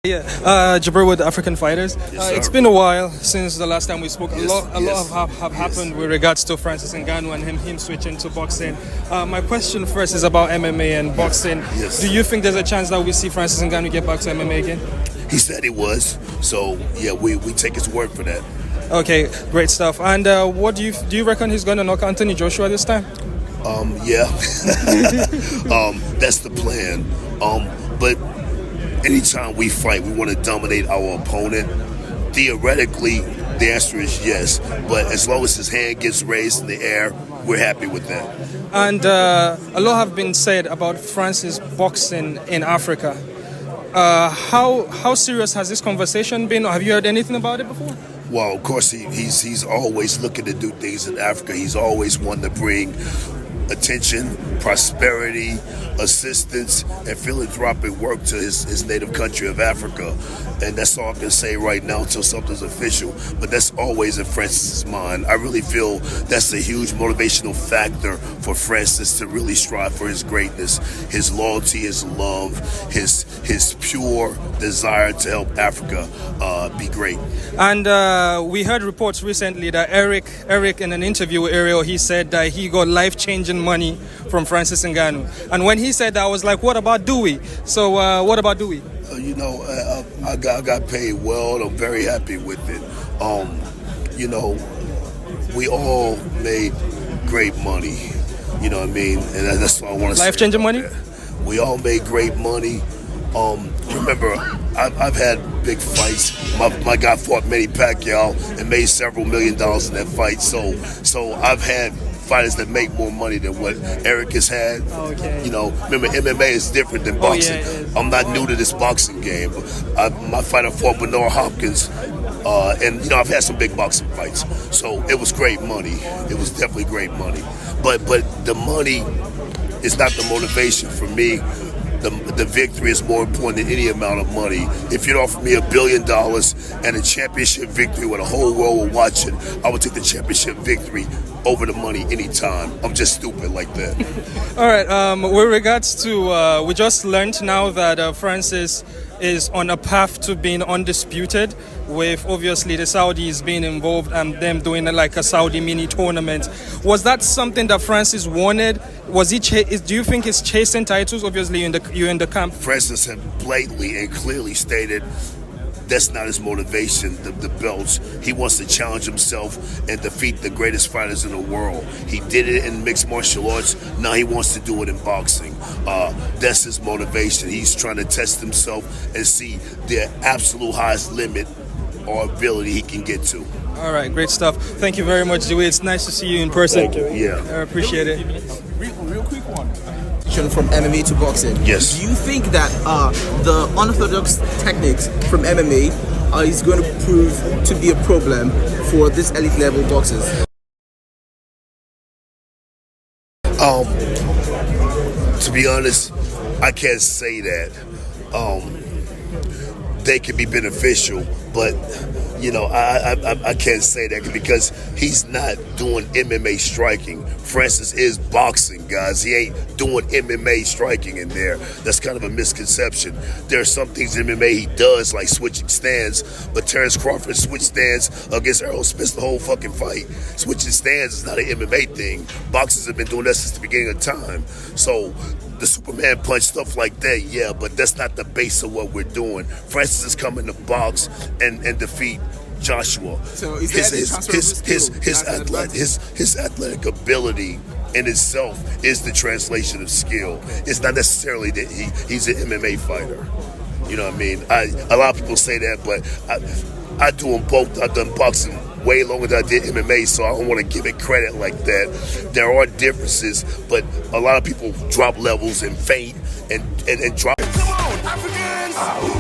Yeah, Jabir with African Fighters. It's been a while since the last time we spoke. A lot have happened with regards to Francis Ngannou and him switching to boxing. My question first is about MMA and boxing. Yes. Do you think there's a chance that we see Francis Ngannou get back to MMA again? He said he was, so yeah, we take his word for that. Okay, great stuff. And what do you reckon he's going to knock Ngannou Joshua this time? Yeah, that's the plan. But anytime we fight, we want to dominate our opponent. Theoretically, the answer is yes. But as long as his hand gets raised in the air, we're happy with that. And a lot have been said about Francis boxing in Africa. How serious has this conversation been? Or have you heard anything about it before? Well, of course, he's always looking to do things in Africa. He's always wanting to bring attention, prosperity, assistance, and philanthropic work to his native country of Africa. And that's all I can say right now until something's official. But that's always in Francis's mind. I really feel that's a huge motivational factor for Francis to really strive for his greatness, his loyalty, his love, his pure desire to help Africa be great. And we heard reports recently that Eric in an interview with Ariel, he said that he got life-changing money from Francis Ngannou. And when he said that, I was like, what about Dewey? So what about Dewey? I got paid well, and I'm very happy with it. We all made great money. You know what I mean? And that's what I want to say. Life-changing money? We all made great money. Remember, I've had big fights. My guy fought Manny Pacquiao and made several $1 million in that fight. So I've had fighters that make more money than what Eric has had. Okay. Remember, MMA is different than boxing. Yeah, I'm not new to this boxing game. My fighter fought Bernard Hopkins, and I've had some big boxing fights. So it was great money. It was definitely great money. But the money is not the motivation for me. The victory is more important than any amount of money. If you'd offer me $1 billion and a championship victory with a whole world watching, I would take the championship victory over the money anytime. I'm just stupid like that. All right. With regards to, we just learned now that Francis is on a path to being undisputed, with obviously the Saudis being involved and them doing like a Saudi mini tournament. Was that something that Francis wanted? Was he? Do you think he's chasing titles? Obviously, you're in the camp. Francis had blatantly and clearly stated that's not his motivation, the belts. He wants to challenge himself and defeat the greatest fighters in the world. He did it in mixed martial arts. Now he wants to do it in boxing. That's his motivation. He's trying to test himself and see the absolute highest limit or ability he can get to. All right, great stuff. Thank you very much, Dewey. It's nice to see you in person. Thank you. Yeah. I appreciate it. Real quick one. From MMA to boxing. Yes. Do you think that the unorthodox techniques from MMA is going to prove to be a problem for this elite level boxers? To be honest, I can't say that. They can be beneficial, but I can't say that because he's not doing MMA striking. Francis is boxing, guys. He ain't doing MMA striking in there. That's kind of a misconception. There are some things in MMA he does, like switching stands, but Terrence Crawford switched stands against Errol Spence the whole fucking fight. Switching stands is not an MMA thing. Boxers have been doing that since the beginning of time. So the Superman punch, stuff like that, yeah, but that's not the base of what we're doing. Francis is coming to box and defeat Joshua. So is that his athletic ability in itself is the translation of skill. It's not necessarily that he's an MMA fighter. You know what I mean? A lot of people say that, but I do them both. I've done boxing way longer than I did MMA, so I don't want to give it credit like that. There are differences, but a lot of people drop levels and faint and drop. Come on, Africans!